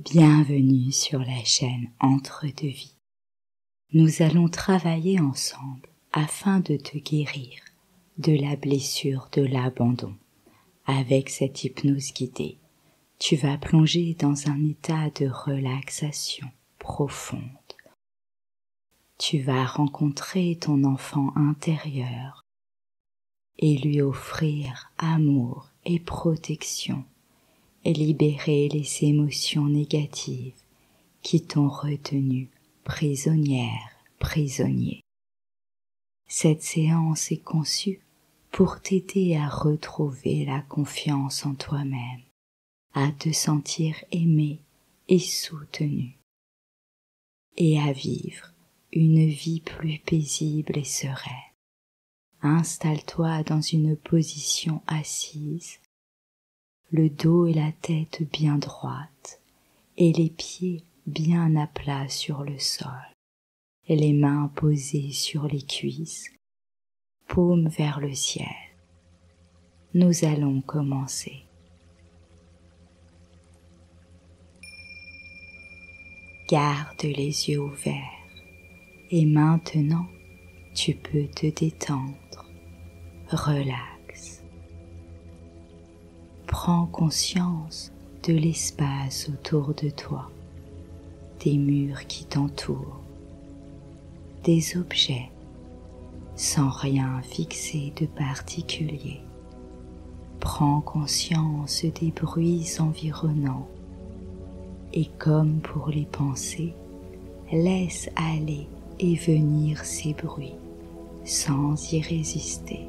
Bienvenue sur la chaîne Entre deux vies. Nous allons travailler ensemble afin de te guérir de la blessure de l'abandon. Avec cette hypnose guidée, tu vas plonger dans un état de relaxation profonde. Tu vas rencontrer ton enfant intérieur et lui offrir amour et protection et libérer les émotions négatives qui t'ont retenu prisonnière, prisonnier. Cette séance est conçue pour t'aider à retrouver la confiance en toi-même, à te sentir aimé et soutenu, et à vivre une vie plus paisible et sereine. Installe-toi dans une position assise, le dos et la tête bien droites et les pieds bien à plat sur le sol, et les mains posées sur les cuisses, paumes vers le ciel. Nous allons commencer. Garde les yeux ouverts et maintenant tu peux te détendre. Relaxe. Prends conscience de l'espace autour de toi, des murs qui t'entourent, des objets, sans rien fixer de particulier. Prends conscience des bruits environnants et comme pour les pensées, laisse aller et venir ces bruits sans y résister.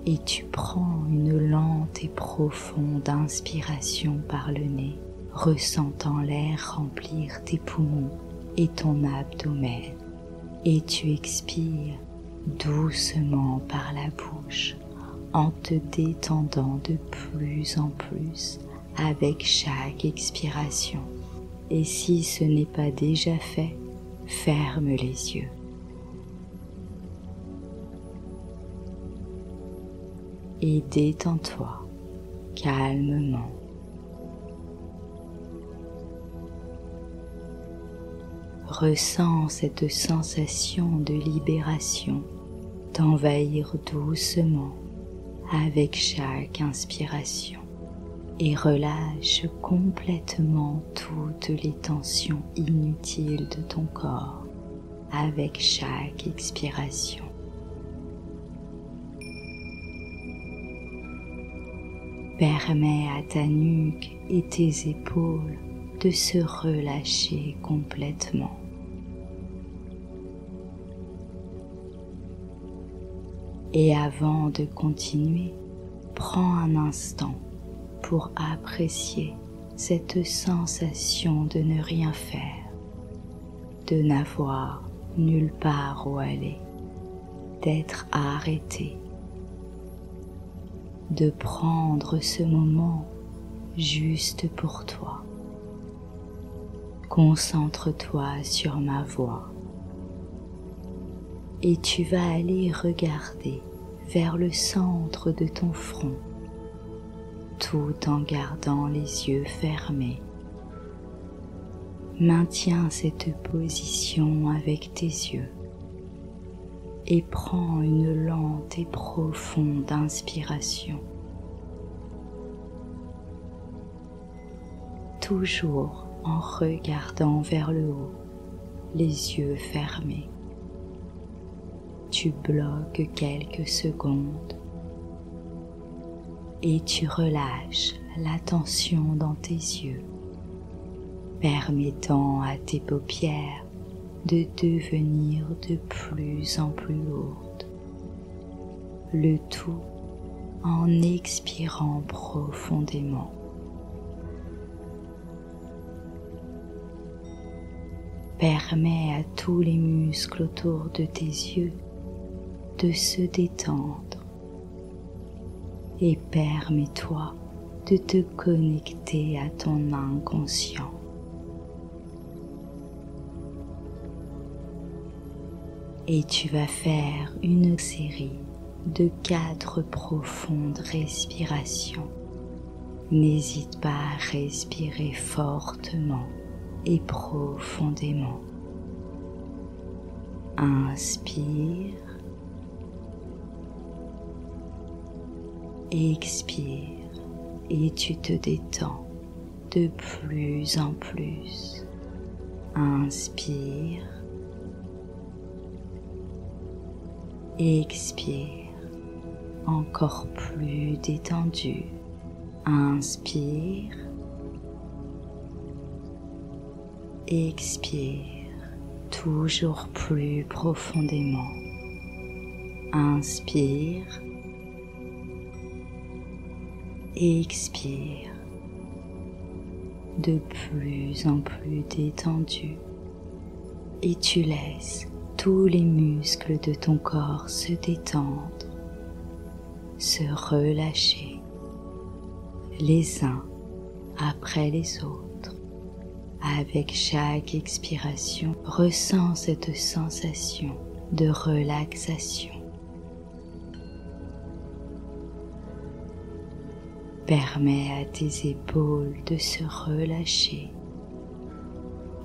Et tu prends une lente et profonde inspiration par le nez, ressentant l'air remplir tes poumons et ton abdomen. Et tu expires doucement par la bouche, en te détendant de plus en plus avec chaque expiration. Et si ce n'est pas déjà fait, ferme les yeux. Et détends-toi calmement. Ressens cette sensation de libération t'envahir doucement avec chaque inspiration et relâche complètement toutes les tensions inutiles de ton corps avec chaque expiration. Permets à ta nuque et tes épaules de se relâcher complètement. Et avant de continuer, prends un instant pour apprécier cette sensation de ne rien faire, de n'avoir nulle part où aller, d'être arrêté, de prendre ce moment juste pour toi. Concentre-toi sur ma voix et tu vas aller regarder vers le centre de ton front tout en gardant les yeux fermés. Maintiens cette position avec tes yeux et prends une lente et profonde inspiration. Toujours en regardant vers le haut, les yeux fermés. Tu bloques quelques secondes et tu relâches la tension dans tes yeux, permettant à tes paupières de devenir de plus en plus lourdes, le tout en expirant profondément. Permets à tous les muscles autour de tes yeux de se détendre et permets-toi de te connecter à ton inconscient. Et tu vas faire une série de 4 profondes respirations N'hésite pas à respirer fortement et profondément. Inspire, expire et tu te détends de plus en plus. Inspire, expire, encore plus détendu. Inspire, expire, toujours plus profondément. Inspire, expire, de plus en plus détendu, et tu laisses tous les muscles de ton corps se détendre, se relâcher, les uns après les autres. Avec chaque expiration, ressens cette sensation de relaxation. Permets à tes épaules de se relâcher.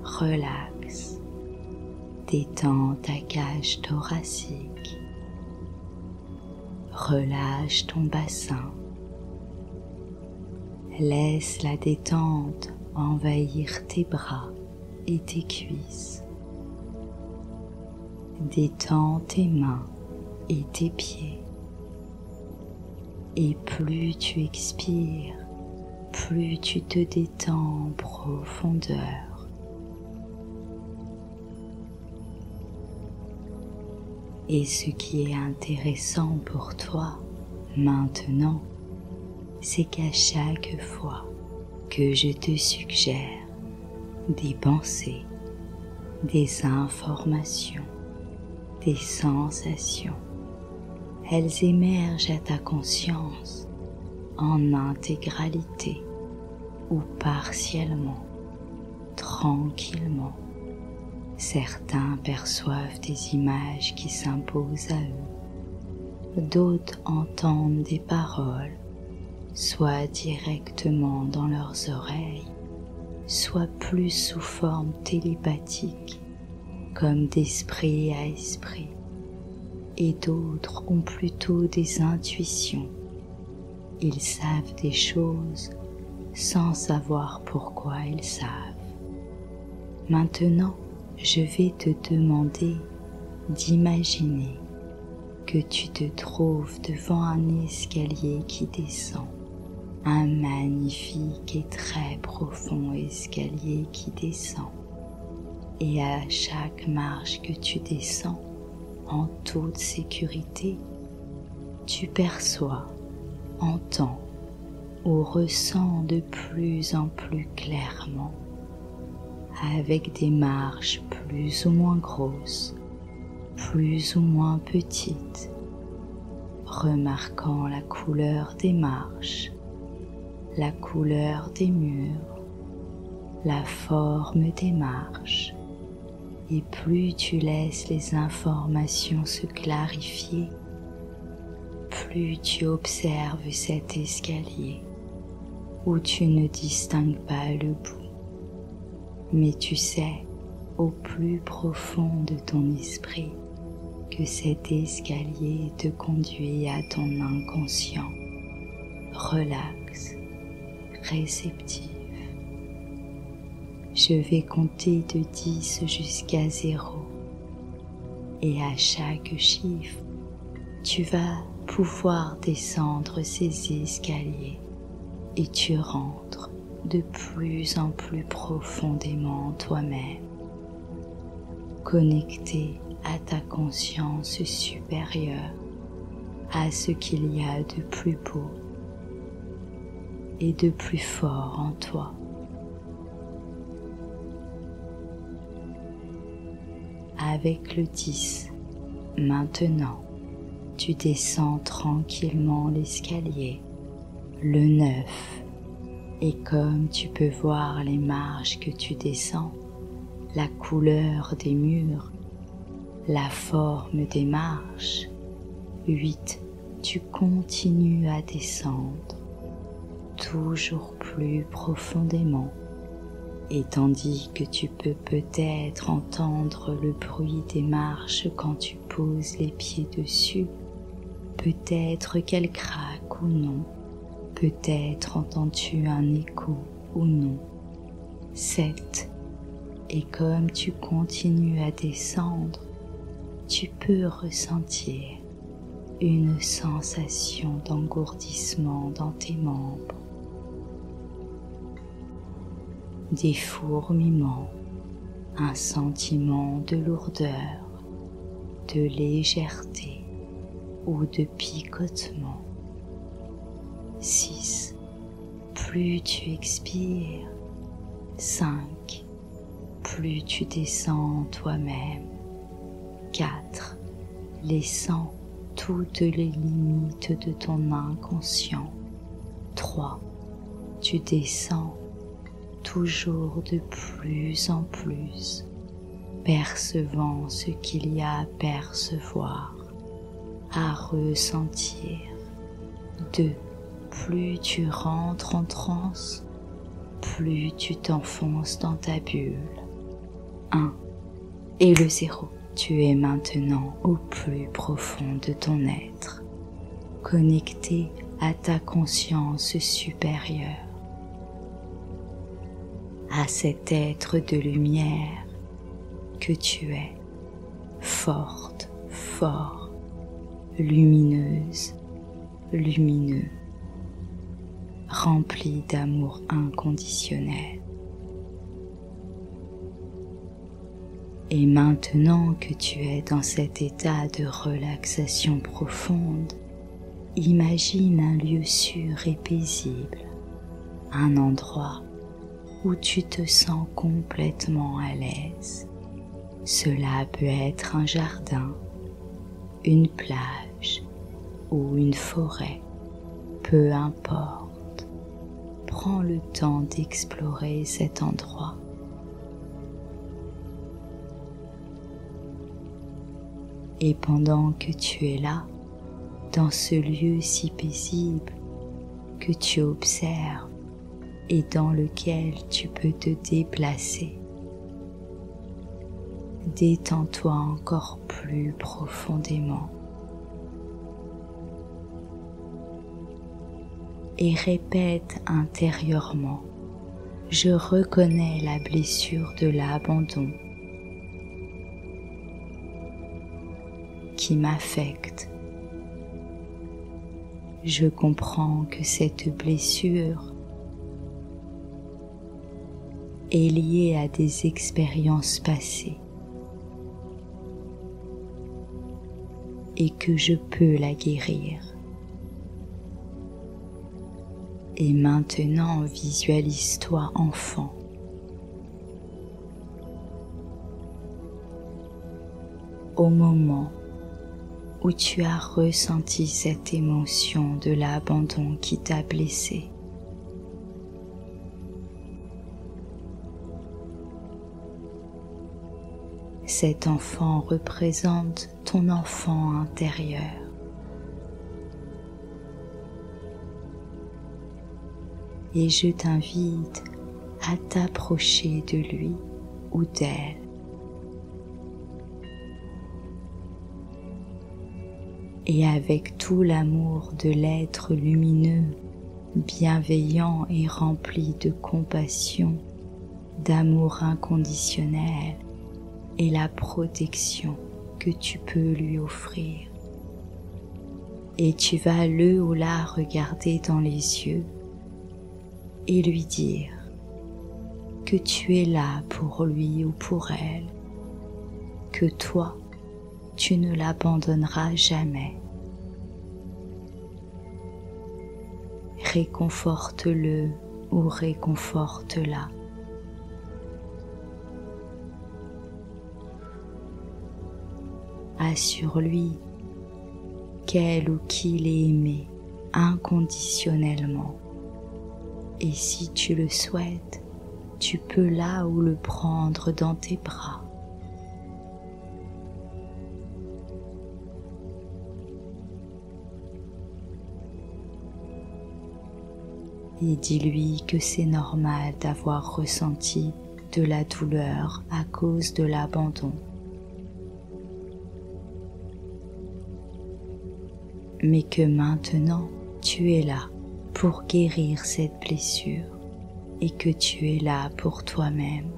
Relaxe. Détends ta cage thoracique. Relâche ton bassin. Laisse la détente envahir tes bras et tes cuisses. Détends tes mains et tes pieds. Et plus tu expires, plus tu te détends en profondeur. Et ce qui est intéressant pour toi maintenant, c'est qu'à chaque fois que je te suggère des pensées, des informations, des sensations, elles émergent à ta conscience en intégralité ou partiellement, tranquillement. Certains perçoivent des images qui s'imposent à eux, d'autres entendent des paroles, soit directement dans leurs oreilles, soit plus sous forme télépathique, comme d'esprit à esprit. Et d'autres ont plutôt des intuitions. Ils savent des choses sans savoir pourquoi ils savent. Maintenant, je vais te demander d'imaginer que tu te trouves devant un escalier qui descend, un magnifique et très profond escalier qui descend. Et à chaque marche que tu descends, en toute sécurité, tu perçois, entends ou ressens de plus en plus clairement, avec des marches plus ou moins grosses, plus ou moins petites, remarquant la couleur des marches, la couleur des murs, la forme des marches. Et plus tu laisses les informations se clarifier, plus tu observes cet escalier où tu ne distingues pas le bout. Mais tu sais au plus profond de ton esprit que cet escalier te conduit à ton inconscient, relax, réceptif. Je vais compter de 10 jusqu'à 0 et à chaque chiffre, tu vas pouvoir descendre ces escaliers et tu rentres de plus en plus profondément en toi-même, connecté à ta conscience supérieure, à ce qu'il y a de plus beau et de plus fort en toi. Avec le 10, maintenant, tu descends tranquillement l'escalier. Le 9, et comme tu peux voir les marches que tu descends, la couleur des murs, la forme des marches. 8, tu continues à descendre, toujours plus profondément. Et tandis que tu peux peut-être entendre le bruit des marches quand tu poses les pieds dessus, peut-être qu'elles craquent ou non, peut-être entends-tu un écho ou non. 7. Et comme tu continues à descendre, tu peux ressentir une sensation d'engourdissement dans tes membres, des fourmillements, un sentiment de lourdeur, de légèreté ou de picotement. 6. Plus tu expires, 5. Plus tu descends toi-même. 4. Laissant toutes les limites de ton inconscient. 3. Tu descends toujours de plus en plus, percevant ce qu'il y a à percevoir, à ressentir. 2. Plus tu rentres en transe, plus tu t'enfonces dans ta bulle. 1. Et le 0. Tu es maintenant au plus profond de ton être, connecté à ta conscience supérieure, à cet être de lumière que tu es, forte, fort, lumineuse, lumineux, rempli d'amour inconditionnel. Et maintenant que tu es dans cet état de relaxation profonde, imagine un lieu sûr et paisible, un endroit où tu te sens complètement à l'aise. Cela peut être un jardin, une plage ou une forêt, peu importe. Prends le temps d'explorer cet endroit. Et pendant que tu es là, dans ce lieu si paisible que tu observes et dans lequel tu peux te déplacer, détends-toi encore plus profondément et répète intérieurement: je reconnais la blessure de l'abandon qui m'affecte. Je comprends que cette blessure est liée à des expériences passées et que je peux la guérir. Et maintenant, visualise-toi enfant. Au moment où tu as ressenti cette émotion de l'abandon qui t'a blessé. Cet enfant représente ton enfant intérieur. Et je t'invite à t'approcher de lui ou d'elle. Et avec tout l'amour de l'être lumineux, bienveillant et rempli de compassion, d'amour inconditionnel et la protection que tu peux lui offrir. Et tu vas le ou la regarder dans les yeux et lui dire que tu es là pour lui ou pour elle, que toi, tu ne l'abandonneras jamais. Réconforte-le ou réconforte-la. Assure-lui qu'elle ou qu'il est aimé inconditionnellement. Et si tu le souhaites, tu peux là ou le prendre dans tes bras. et dis-lui que c'est normal d'avoir ressenti de la douleur à cause de l'abandon. Mais que maintenant tu es là pour guérir cette blessure et que tu es là pour toi-même.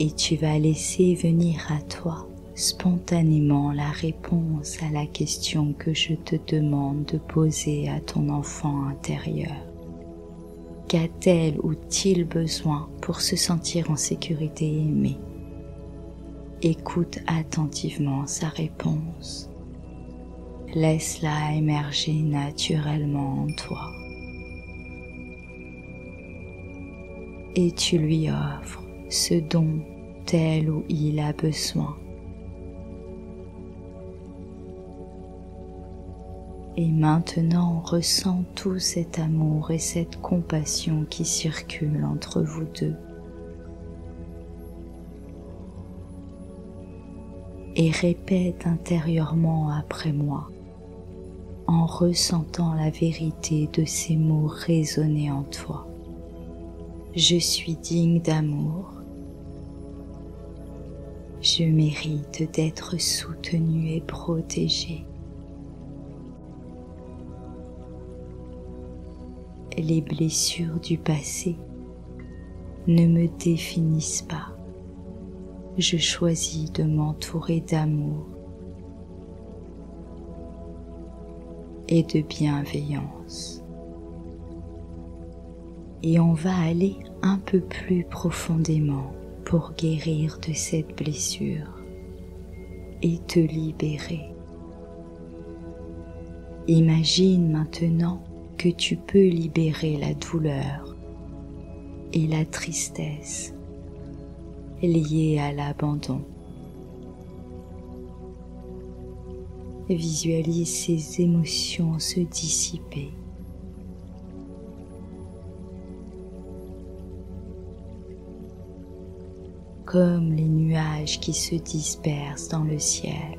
Et tu vas laisser venir à toi spontanément la réponse à la question que je te demande de poser à ton enfant intérieur. Qu'a-t-elle ou t-il besoin pour se sentir en sécurité et aimé? Écoute attentivement sa réponse. Laisse-la émerger naturellement en toi. Et tu lui offres ce dont elle ou il a besoin. Et maintenant, ressens tout cet amour et cette compassion qui circulent entre vous deux. Et répète intérieurement après moi, en ressentant la vérité de ces mots résonner en toi. Je suis digne d'amour. Je mérite d'être soutenu et protégé. Les blessures du passé ne me définissent pas. Je choisis de m'entourer d'amour et de bienveillance. Et on va aller un peu plus profondément pour guérir de cette blessure et te libérer. Imagine maintenant que tu peux libérer la douleur et la tristesse liées à l'abandon. Visualise ces émotions se dissiper. Comme les nuages qui se dispersent dans le ciel.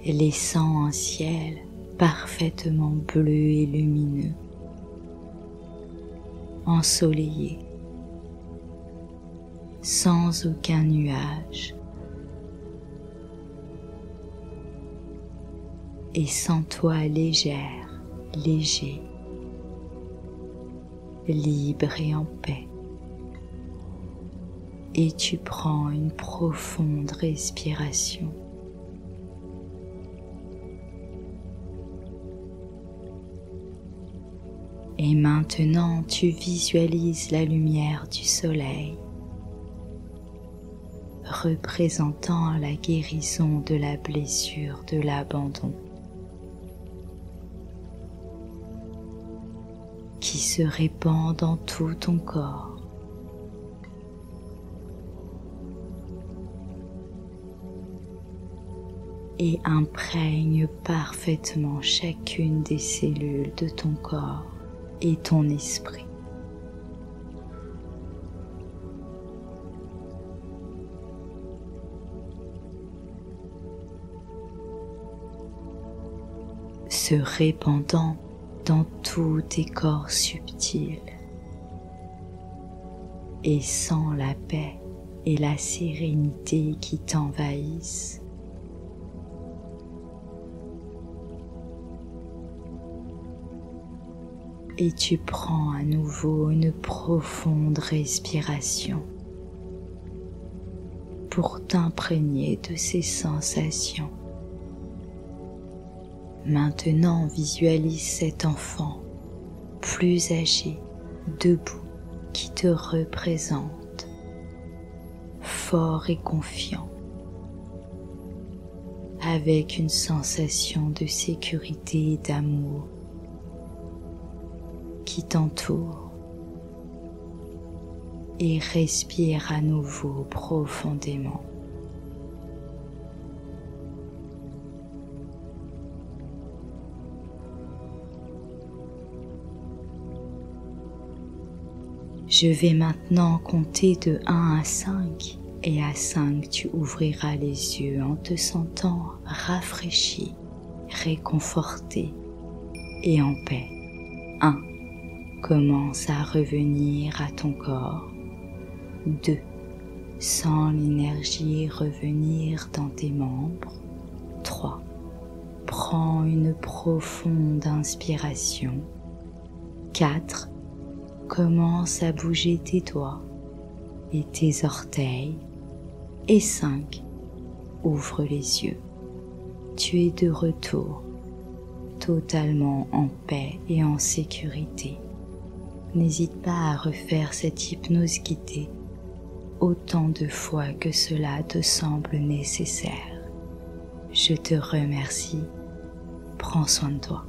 Laissant un ciel parfaitement bleu et lumineux, ensoleillé, sans aucun nuage, et sens-toi légère, léger, libre et en paix. Et tu prends une profonde respiration. Et maintenant, tu visualises la lumière du soleil, représentant la guérison de la blessure de l'abandon, qui se répand dans tout ton corps. Et imprègne parfaitement chacune des cellules de ton corps et ton esprit. Se répandant dans tous tes corps subtils et sens la paix et la sérénité qui t'envahissent. Et tu prends à nouveau une profonde respiration pour t'imprégner de ces sensations. Maintenant, visualise cet enfant plus âgé, debout, qui te représente, fort et confiant, avec une sensation de sécurité et d'amour qui t'entoure, et respire à nouveau profondément. Je vais maintenant compter de 1 à 5 et à 5 tu ouvriras les yeux en te sentant rafraîchi, réconforté et en paix. 1. Commence à revenir à ton corps. 2. Sens l'énergie revenir dans tes membres. 3. Prends une profonde inspiration. 4. Commence à bouger tes doigts et tes orteils. Et 5. Ouvre les yeux. Tu es de retour, totalement en paix et en sécurité. N'hésite pas à refaire cette hypnose guidée autant de fois que cela te semble nécessaire. Je te remercie. Prends soin de toi.